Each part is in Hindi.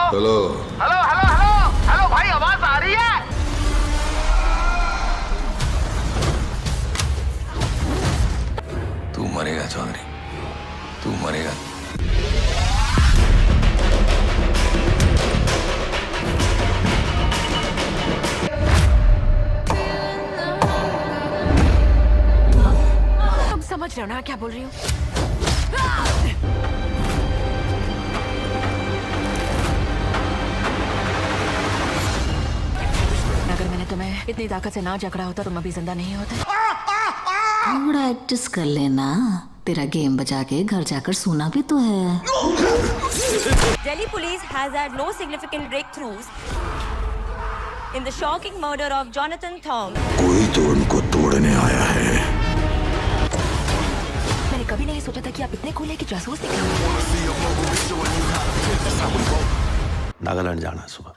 Hello hello hello hello hello भाई, आवाज आ रही है? तू मरेगा चौधरी, तू मरेगा। तुम समझ रहे हो ना क्या बोल रही हूँ? अगर मैंने तुम्हें इतनी ताकत से ना जकड़ा होता तुम अभी जिंदा नहीं होते। थोड़ा एडजस्ट कर लेना, तेरा गेम बजा के घर जाकर सोना भी तो है। Delhi police has had no significant breakthroughs in the shocking murder of Jonathan Thong. कोई तो उनको तोड़ने आया है। मैंने कभी नहीं सोचा था कि आप इतने खुले कि जासूस निकलेंगे। नागालैंड जाना सुबह।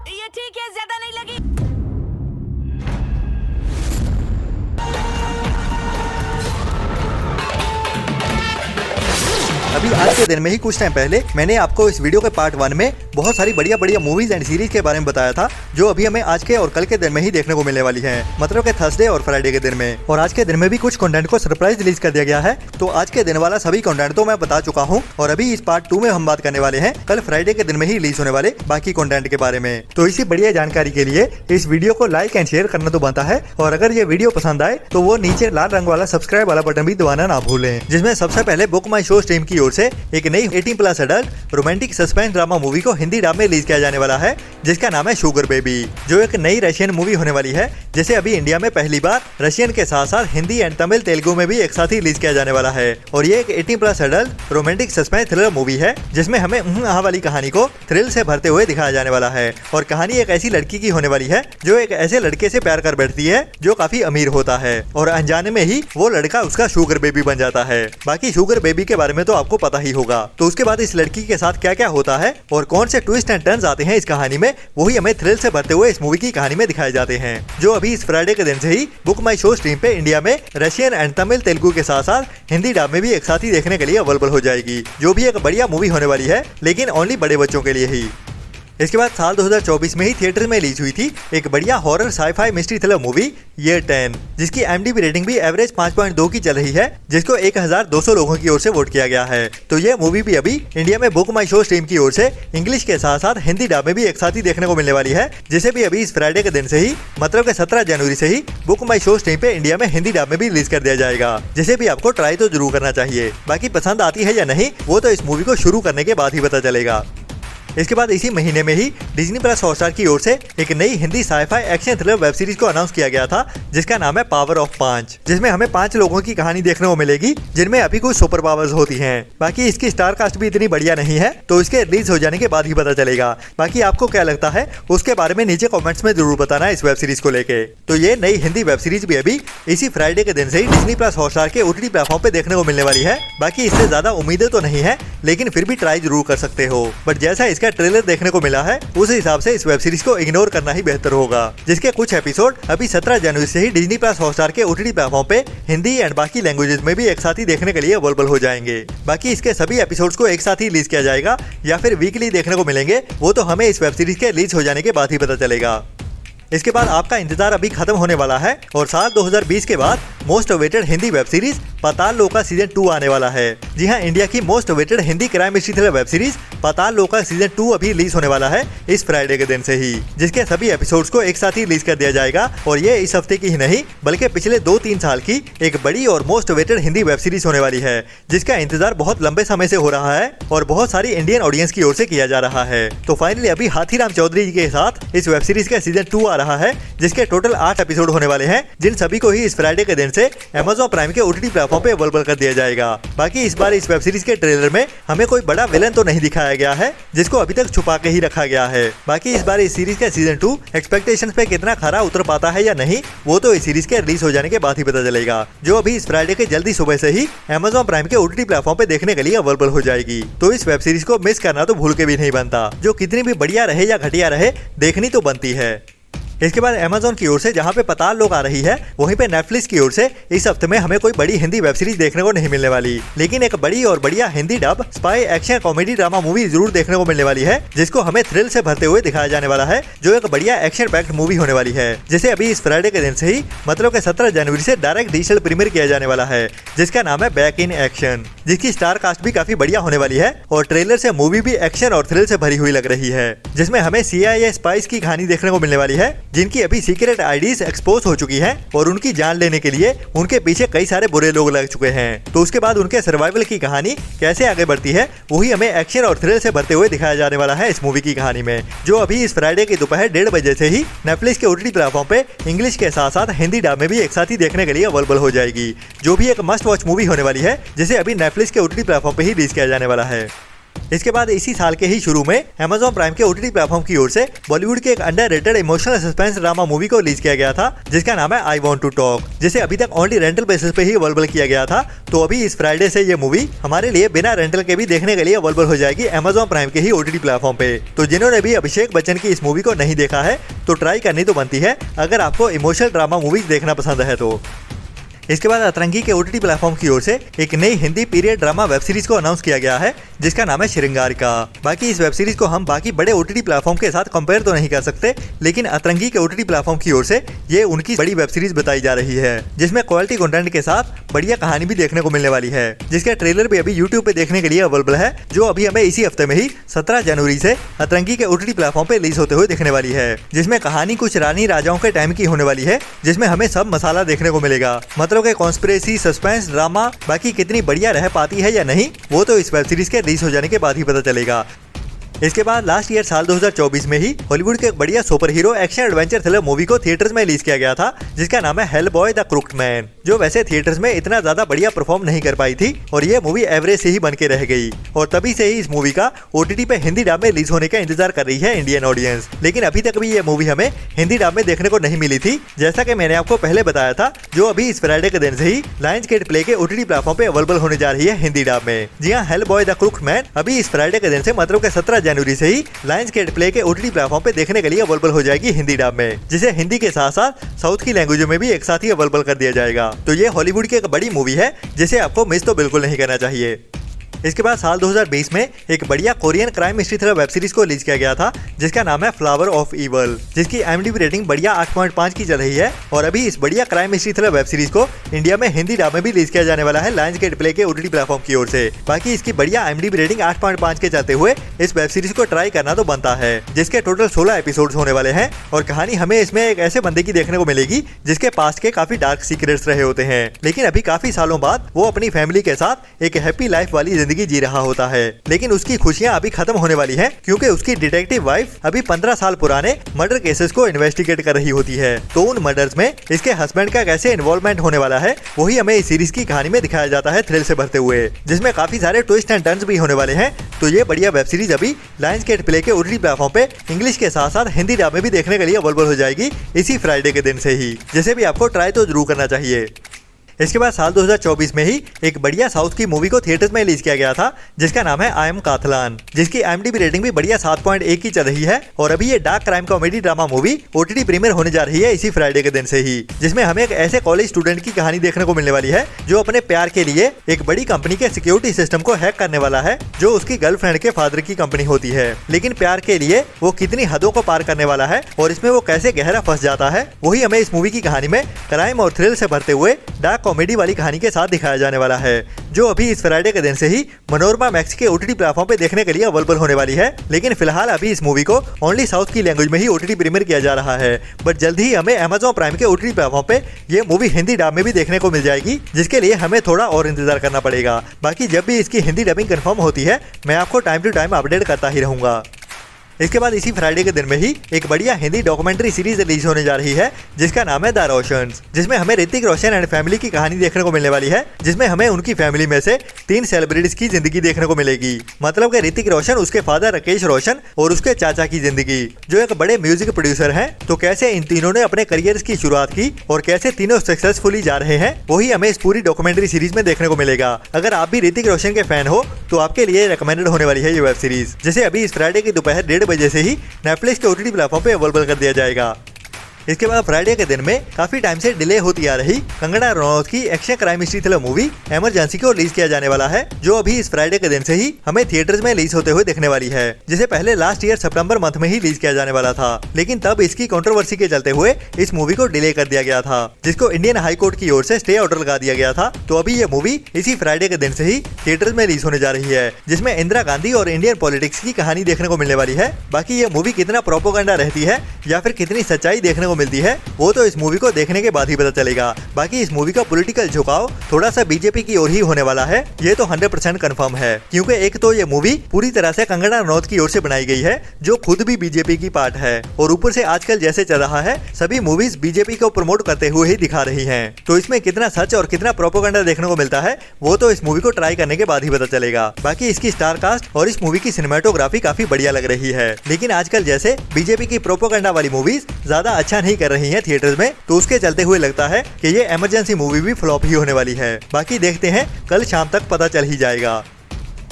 ये ठीक है, ज्यादा नहीं लगी। अभी आज के दिन में ही कुछ टाइम पहले मैंने आपको इस वीडियो के पार्ट 1 में बहुत सारी बढ़िया बढ़िया मूवीज एंड सीरीज के बारे में बताया था, जो अभी हमें आज के और कल के दिन में ही देखने को मिलने वाली हैं, मतलब के थर्सडे और फ्राइडे के दिन में। और आज के दिन में भी कुछ कंटेंट को सरप्राइज रिलीज कर दिया गया है। तो आज के दिन वाला सभी कंटेंट तो मैं बता चुका हूँ, और अभी इस पार्ट 2 में हम बात करने वाले हैं कल फ्राइडे के दिन में ही रिलीज होने वाले बाकी कंटेंट के बारे में। तो इसी बढ़िया जानकारी के लिए इस वीडियो को लाइक एंड शेयर करना तो बनता है, और अगर ये वीडियो पसंद आए तो वो नीचे लाल रंग वाला सब्सक्राइब वाला बटन भी दबाना ना भूलें, जिसमें सबसे पहले बुक माई शो स्ट्रीम की ओर से एक नई 18+ adult romantic suspense drama movie को हिंदी डब में रिलीज किया जाने वाला है, जिसका नाम है शुगर बेबी, जो एक नई रशियन मूवी होने वाली है, जिसे अभी इंडिया में पहली बार रशियन के साथ साथ हिंदी एंड तमिल तेलुगु में भी एक साथ ही रिलीज किया जाने वाला है। और ये एक 18+ adult romantic suspense thriller movie है, जिसमें हमें वाली कहानी को थ्रिल से भरते हुए दिखाया जाने वाला है। और कहानी एक ऐसी लड़की की होने वाली है जो एक ऐसे लड़के से प्यार कर बैठती है जो काफी अमीर होता है, और अनजाने में ही वो लड़का उसका शुगर बेबी बन जाता है। बाकी शुगर बेबी के बारे में तो आपको पता ही होगा। तो उसके बाद इस लड़की के साथ क्या क्या होता है और कौन से ट्विस्ट एंड टर्न्स आते हैं इस कहानी में, वही हमें थ्रिल से भरते हुए इस मूवी की कहानी में दिखाए जाते हैं, जो अभी इस फ्राइडे के दिन से ही बुक माई शो स्ट्रीम पे इंडिया में रशियन एंड तमिल तेलुगु के साथ साथ हिंदी डब में भी एक साथ ही देखने के लिए अवेलेबल हो जाएगी, जो भी एक बढ़िया मूवी होने वाली है, लेकिन ओनली बड़े बच्चों के लिए ही। इसके बाद साल 2024 में ही थिएटर में रिलीज हुई थी एक बढ़िया horror sci-fi mystery thriller movie year 10, जिसकी IMDb रेटिंग भी एवरेज 5.2 की चल रही है, जिसको 1200 लोगों की ओर से वोट किया गया है। तो ये मूवी भी अभी इंडिया में बुक माई शो स्ट्रीम की ओर से इंग्लिश के साथ साथ हिंदी डब में भी एक साथ ही देखने को मिलने वाली है, जिसे भी अभी इस फ्राइडे के दिन से ही, मतलब के 17 जनवरी से ही बुक माई शो स्ट्रीम पे इंडिया में हिंदी डब में भी रिलीज कर दिया जाएगा, जिसे भी आपको ट्राई तो जरूर करना चाहिए। बाकी पसंद आती है या नहीं वो तो इस मूवी को शुरू करने के बाद ही पता चलेगा। इसके बाद इसी महीने में ही Disney+ हॉटस्टार की ओर से एक नई Hindi sci-fi action thriller web series को अनाउंस किया गया था, जिसका नाम है पावर ऑफ 5, जिसमें हमें 5 लोगों की कहानी देखने को मिलेगी, जिनमें अभी कुछ सुपर पावर्स होती हैं। बाकी इसकी स्टार कास्ट भी इतनी बढ़िया नहीं है, तो इसके रिलीज हो जाने के बाद ही पता चलेगा। बाकी आपको क्या लगता है उसके बारे में नीचे कॉमेंट्स में जरूर बताना इस वेब सीरीज को लेके। तो ये नई हिंदी वेब सीरीज भी अभी इसी फ्राइडे के दिन से ही Disney+ हॉटस्टार के OTT प्लेटफॉर्म पे देखने को मिलने वाली है। बाकी इससे ज्यादा उम्मीदें तो नहीं है, लेकिन फिर भी ट्राई जरूर कर सकते हो। बट जैसा इसका ट्रेलर देखने को मिला है, उस हिसाब से इस वेब सीरीज को इग्नोर करना ही बेहतर होगा, जिसके कुछ एपिसोड अभी 17 जनवरी से ही Disney+ हॉटस्टार के OTT प्लेटफॉर्म पे हिंदी एंड बाकी लैंग्वेजेस में भी एक साथ ही देखने के लिए अवेलेबल हो जाएंगे। बाकी इसके सभी एपिसोड्स को एक साथ ही रिलीज किया जाएगा या फिर वीकली देखने को मिलेंगे, वो तो हमें इस वेब सीरीज के रिलीज हो जाने के बाद ही पता चलेगा। इसके बाद आपका इंतजार अभी खत्म होने वाला है, और साल 2020 के बाद most awaited Hindi web series Paatal Lok का सीजन 2 आने वाला है। जी हाँ, इंडिया की most awaited Hindi crime mystery thriller web series Paatal Lok का सीजन 2 अभी रिलीज होने वाला है इस फ्राइडे के दिन से ही, जिसके सभी एपिसोड्स को एक साथ ही रिलीज कर दिया जाएगा। और ये इस हफ्ते की ही नहीं, बल्कि पिछले 2-3 साल की एक बड़ी और most awaited Hindi web series होने वाली है, जिसका इंतजार बहुत लंबे समय से हो रहा है और बहुत सारी इंडियन ऑडियंस की ओर से किया जा रहा है। तो फाइनली अभी हाथीराम चौधरी जी के साथ इस वेब सीरीज का सीजन 2 आ रहा है, जिसके टोटल 8 एपिसोड होने वाले हैं, जिन सभी को ही इस फ्राइडे के दिन से Amazon प्राइम के OTT प्लेटफॉर्म पे अवेलेबल कर दिया जाएगा। बाकी इस बार इस वेब सीरीज के ट्रेलर में हमें कोई बड़ा विलन तो नहीं दिखाया गया है, जिसको अभी तक छुपा के ही रखा गया है। बाकी इस बार इस सीरीज का सीजन 2 एक्सपेक्टेशंस पे कितना खरा उतर पाता है या नहीं, वो तो इस सीरीज के रिलीज हो जाने के बाद ही पता चलेगा, जो अभी इस फ्राइडे के जल्दी सुबह से ही Amazon प्राइम के OTT प्लेटफॉर्म पे देखने के लिए अवेलेबल हो जाएगी। तो इस वेब सीरीज को मिस करना तो भूल के भी नहीं बनता, जो कितनी भी बढ़िया रहे या घटिया रहे, देखनी तो बनती है। इसके बाद अमेज़न की ओर से जहां पे पताल लोक आ रही है, वहीं पे नेटफ्लिक्स की ओर से इस हफ्ते में हमें कोई बड़ी हिंदी वेब सीरीज देखने को नहीं मिलने वाली, लेकिन एक बड़ी और बढ़िया Hindi dub spy action comedy drama movie जरूर देखने को मिलने वाली है, जिसको हमें थ्रिल से भरते हुए दिखाया जाने वाला है, जो एक बढ़िया एक्शन पैक्ड मूवी होने वाली है, जिसे अभी इस फ्राइडे के दिन से ही मतलब के 17 जनवरी से डायरेक्ट डिजिटल प्रीमियर किया जाने वाला है, जिसका नाम है बैक इन एक्शन, जिसकी स्टार कास्ट भी काफी बढ़िया होने वाली है और ट्रेलर से मूवी भी एक्शन और थ्रिल से भरी हुई लग रही है, जिसमें हमें CIA स्पाइस की कहानी देखने को मिलने वाली है, जिनकी अभी सीक्रेट आईडीज एक्सपोज हो चुकी हैं और उनकी जान लेने के लिए उनके पीछे कई सारे बुरे लोग लग चुके हैं। तो उसके बाद उनके सर्वाइवल की कहानी कैसे आगे बढ़ती है, वही हमें एक्शन और थ्रिल से भरते हुए दिखाया जाने वाला है इस मूवी की कहानी में, जो अभी इस फ्राइडे की दोपहर 1:30 बजे से ही नेटफ्लिक्स के OTT प्लेटफॉर्म पे इंग्लिश के साथ साथ हिंदी डब में भी एक साथ ही देखने के लिए अवेलेबल हो जाएगी, जो भी एक मस्ट वॉच मूवी होने वाली है, जिसे अभी नेटफ्लिक्स के OTT प्लेटफॉर्म पे ही रिलीज किया जाने वाला है। इसके बाद इसी साल के ही शुरू में Amazon प्राइम के OTT प्लेटफॉर्म की ओर से बॉलीवुड के एक underrated emotional suspense drama movie को रिलीज किया गया था, जिसका नाम है आई वांट टू टॉक, जिसे अभी तक ओनली रेंटल बेसिस पे ही अवेलेबल किया गया था। तो अभी इस फ्राइडे से ये मूवी हमारे लिए बिना रेंटल के भी देखने के लिए अवेलेबल हो जाएगी Amazon प्राइम के ही OTT प्लेटफॉर्म पे। तो जिन्होंने भी अभिषेक बच्चन की इस मूवी को नहीं देखा है, तो ट्राई करनी तो बनती है, अगर आपको इमोशनल ड्रामा मूवीज देखना पसंद है तो। इसके बाद अतरंगी के OTT प्लेटफॉर्म की ओर से एक नई Hindi period drama web series को अनाउंस किया गया है, जिसका नाम है श्रृंगारिका। बाकी इस वेब सीरीज को हम बाकी बड़े OTT प्लेटफॉर्म के साथ कंपेयर तो नहीं कर सकते, लेकिन अतरंगी के OTT प्लेटफॉर्म की ओर से ये उनकी बड़ी वेब सीरीज बताई जा रही है, जिसमें क्वालिटी कंटेंट के साथ बढ़िया कहानी भी देखने को मिलने वाली है, जिसका ट्रेलर भी अभी YouTube पे देखने के लिए अवेलेबल है, जो अभी हमें इसी हफ्ते में ही 17 जनवरी से अतरंगी के OTT प्लेटफॉर्म पे रिलीज होते हुए दिखने वाली है, जिसमें कहानी कुछ रानी राजाओं के टाइम की होने वाली है, जिसमें हमें सब मसाला देखने को मिलेगा, मतलब के कॉन्स्पिरेसी सस्पेंस ड्रामा। बाकी कितनी बढ़िया रह पाती है या नहीं, वो तो इस वेब सीरीज के रिलीज हो जाने के बाद ही पता चलेगा। इसके बाद लास्ट ईयर साल 2024 में ही हॉलीवुड के एक बढ़िया super hero action adventure thriller movie को थिएटर्स में रिलीज किया गया था, जिसका नाम है हेलबॉय द क्रूक्ड मैन, जो वैसे थिएटर्स में इतना ज्यादा बढ़िया परफॉर्म नहीं कर पाई थी और ये मूवी एवरेज से ही बन के रह गई, और तभी से ही इस मूवी का OTT पे हिंदी डब में रिलीज होने का इंतजार कर रही है इंडियन ऑडियंस। लेकिन अभी तक भी ये मूवी हमें हिंदी डब में देखने को नहीं मिली थी, जैसा कि मैंने आपको पहले बताया था, जो अभी इस फ्राइडे के दिन से ही लायंस गेट प्ले के OTT प्लेटफॉर्म पे अवेलेबल होने जा रही है हिंदी डब में। जी हाँ, हेलबॉय द क्रूक्ड मैन अभी इस फ्राइडे के दिन से मतलब के 17 जनवरी से ही लायंस गेट प्ले के OTT प्लेटफॉर्म पे देखने के लिए अवेलेबल हो जाएगी हिंदी डब में, जिसे हिंदी के साथ साथ साउथ की लैंग्वेजों में भी एक साथ ही अवेलेबल कर दिया जाएगा। तो ये हॉलीवुड की एक बड़ी मूवी है, जिसे आपको मिस तो बिल्कुल नहीं करना चाहिए। इसके बाद साल 2020 में एक बढ़िया Korean crime mystery thriller web series को रिलीज किया गया था, जिसका नाम है फ्लावर ऑफ इवल, जिसकी IMDb रेटिंग बढ़िया 8.5 की चल रही है, और अभी इस बढ़िया crime mystery thriller web series को इंडिया में हिंदी डब में भी रिलीज किया जाने वाला है लायंस गेट प्ले के OTT प्लेटफॉर्म की ओर से। बाकी इसकी बढ़िया IMDb रेटिंग 8.5 के चलते हुए इस वेब सीरीज को ट्राई करना तो बनता है, जिसके टोटल 16 एपिसोड होने वाले हैं, और कहानी हमें इसमें एक ऐसे बंदे की देखने को मिलेगी जिसके पास्ट के काफी डार्क सीक्रेट्स रहे होते हैं, लेकिन अभी काफी सालों बाद वो अपनी फैमिली के साथ एक हैप्पी लाइफ वाली जिंदगी जी रहा होता है। लेकिन उसकी खुशियां अभी खत्म होने वाली हैं, क्योंकि उसकी डिटेक्टिव वाइफ अभी 15 साल पुराने मर्डर केसेस को इन्वेस्टिगेट कर रही होती है। तो उन मर्डर्स में इसके हस्बैंड का कैसे इन्वॉल्वमेंट होने वाला है, वही हमें इस सीरीज की कहानी में दिखाया जाता है थ्रिल से भरते हुए, जिसमें काफी सारे ट्विस्ट एंड टर्न्स भी होने वाले हैं। तो ये बढ़िया वेब सीरीज अभी लायंस गेट प्ले के OTT प्लेटफॉर्म पे इंग्लिश के साथ साथ हिंदी डब में भी देखने के लिए अवेलेबल हो जाएगी इसी फ्राइडे के दिन से ही, जिसे भी आपको ट्राई तो जरूर करना चाहिए। इसके बाद साल 2024 में ही एक बढ़िया साउथ की मूवी को थिएटर्स में रिलीज किया गया था, जिसका नाम है आई एम काथलान, जिसकी IMDb रेटिंग भी बढ़िया 7.1 की चल रही है, और अभी ये dark crime comedy drama movie OTT premiere होने जा रही है इसी फ्राइडे के दिन से ही, जिसमें हमें एक ऐसे कॉलेज स्टूडेंट की कहानी देखने को मिलने वाली है, जो अपने प्यार के लिए एक बड़ी कंपनी के सिक्योरिटी सिस्टम को हैक करने वाला है, जो उसकी गर्लफ्रेंड के फादर की कंपनी होती है। लेकिन प्यार के लिए वो कितनी हदों को पार करने वाला है और इसमें वो कैसे गहरा फंस जाता है, वही हमें इस मूवी की कहानी में क्राइम और थ्रिल से भरते हुए डार्क कॉमेडी वाली कहानी के साथ दिखाया जाने वाला है, जो अभी इस फ्राइडे के दिन से ही मनोरमा मैक्स के OTT प्लेटफॉर्म पे देखने के लिए अवेलेबल होने वाली है। लेकिन फिलहाल अभी इस मूवी को ओनली साउथ की लैंग्वेज में ही OTT प्रीमियर किया जा रहा है, बट जल्द ही हमें Amazon प्राइम के OTT प्लेटफॉर्म पे ये मूवी हिंदी डब में भी देखने को मिल जाएगी, जिसके लिए हमें थोड़ा और इंतजार करना पड़ेगा। बाकी जब भी इसकी हिंदी डबिंग कंफर्म होती है, मैं आपको टाइम टू टाइम अपडेट करता ही रहूंगा। इसके बाद इसी फ्राइडे के दिन में ही एक बढ़िया हिंदी डॉक्यूमेंट्री सीरीज रिलीज होने जा रही है, जिसका नाम है द रोशंस, जिसमें हमें ऋतिक रोशन एंड फैमिली की कहानी देखने को मिलने वाली है, जिसमें हमें उनकी फैमिली में से 3 सेलिब्रिटीज की जिंदगी देखने को मिलेगी। मतलब कि ऋतिक रोशन, उसके फादर राकेश रोशन और उसके चाचा की जिंदगी, जो एक बड़े म्यूजिक प्रोड्यूसर हैं। तो कैसे इन तीनों ने अपने करियर की शुरुआत की और कैसे तीनों सक्सेसफुली जा रहे हैं, वही हमें इस पूरी डॉक्यूमेंट्री सीरीज में देखने को मिलेगा। अगर आप भी ऋतिक रोशन के फैन हो तो आपके लिए रिकमेंडेड होने वाली है ये वेब सीरीज, जिसे अभी इस फ्राइडे की दोपहर 1:30 बजे से ही नेटफ्लिक्स के OTT प्लेटफॉर्म पे अवेलेबल कर दिया जाएगा। इसके बाद फ्राइडे के दिन में काफी टाइम से डिले होती आ रही कंगना रनौत की action crime history thriller movie emergency को रिलीज किया जाने वाला है, जो अभी इस फ्राइडे के दिन से ही हमें थिएटर्स में रिलीज होते हुए देखने वाली है, जिसे पहले लास्ट ईयर सितंबर मंथ में ही रिलीज किया जाने वाला था, लेकिन तब इसकी कंट्रोवर्सी के चलते हुए इस मूवी को डिले कर दिया गया था, जिसको इंडियन हाई कोर्ट की ओर से स्टे ऑर्डर लगा दिया गया था। तो अभी ये मूवी इसी फ्राइडे के दिन से ही थिएटर्स में रिलीज होने जा रही है, जिसमें इंदिरा गांधी और इंडियन पॉलिटिक्स की कहानी देखने को मिलने वाली है। बाकी ये मूवी कितना प्रोपोगंडा रहती है या फिर कितनी सच्चाई देखने को मिलती है, वो तो इस मूवी को देखने के बाद ही पता चलेगा। बाकी इस मूवी का पॉलिटिकल झुकाव थोड़ा सा बीजेपी की ओर ही होने वाला है, ये तो 100% कंफर्म है, क्योंकि एक तो ये मूवी पूरी तरह से कंगना रनौत की ओर से बनाई गई है, जो खुद भी बीजेपी की पार्ट है, और ऊपर से आजकल जैसे चल रहा है सभी मूवीज बीजेपी को प्रमोट करते हुए ही दिखा रही हैं। तो इसमें कितना सच और कितना प्रोपोगंडा देखने को मिलता है, वो तो इस मूवी को ट्राई करने के बाद ही पता चलेगा। बाकी इसकी स्टार कास्ट और इस मूवी की सिनेमेटोग्राफी काफी बढ़िया लग रही है, लेकिन आजकल जैसे बीजेपी की प्रोपोगंडा वाली मूवीज ज्यादा अच्छा नहीं कर रही हैं थिएटर्स में, तो उसके चलते हुए लगता है कि ये इमरजेंसी मूवी भी फ्लॉप ही होने वाली है। बाकी देखते हैं, कल शाम तक पता चल ही जाएगा।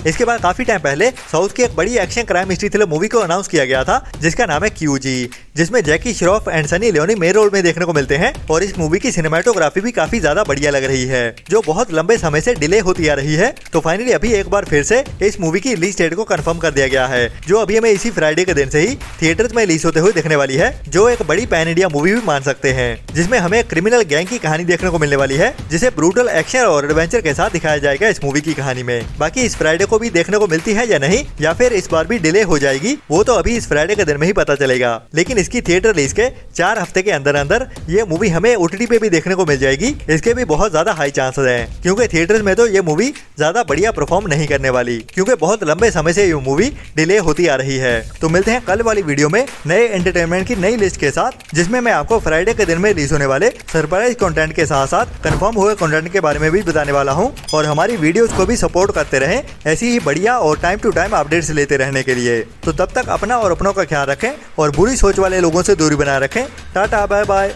इसके बाद काफी टाइम पहले साउथ की एक बड़ी action crime history thriller movie को अनाउंस किया गया था, जिसका नाम है क्यूजी, जिसमें Jackie Shroff and Sunny Leone main role में देखने को मिलते हैं, और इस मूवी की सिनेमेटोग्राफी भी काफी ज्यादा बढ़िया लग रही है, जो बहुत लंबे समय से डिले होती आ रही है। तो फाइनली अभी एक बार फिर से इस मूवी की रिलीज डेट को कंफर्म कर दिया गया है, जो अभी हमें इसी फ्राइडे के दिन से ही थिएटर्स में रिलीज होते हुए देखने वाली है, जो एक बड़ी पैन इंडिया मूवी भी मान सकते हैं, जिसमें हमें क्रिमिनल गैंग की कहानी देखने को मिलने वाली है, जिसे ब्रूटल एक्शन और एडवेंचर के साथ दिखाया जाएगा इस मूवी की कहानी में। बाकी इस फ्राइडे को भी देखने को मिलती है या नहीं, या फिर इस बार भी डिले हो जाएगी, वो तो अभी इस फ्राइडे के दिन में ही पता चलेगा। लेकिन इसकी थिएटर रिलीज के 4 हफ्ते के अंदर अंदर ये मूवी हमें OTT पे भी देखने को मिल जाएगी, इसके भी बहुत ज्यादा हाई चांसेस हैं, क्योंकि थिएटर्स में तो ये मूवी ज्यादा बढ़िया परफॉर्म नहीं करने वाली, क्योंकि बहुत लंबे समय से ये मूवी डिले होती आ रही है। तो मिलते हैं कल वाली वीडियो में नए एंटरटेनमेंट की नई लिस्ट के साथ, जिसमें मैं आपको फ्राइडे के दिन में रिलीज होने वाले सरप्राइज कंटेंट के साथ साथ कंफर्म हुए कंटेंट के बारे में भी बताने वाला हूँ। और हमारी वीडियोस को भी सपोर्ट करते रहें ऐसी ही बढ़िया और टाइम टू टाइम अपडेट्स लेते रहने के लिए। तो तब तक अपना और अपनों का ख्याल रखें और बुरी सोच वाले लोगों से दूरी बनाए रखें। Tata, bye bye.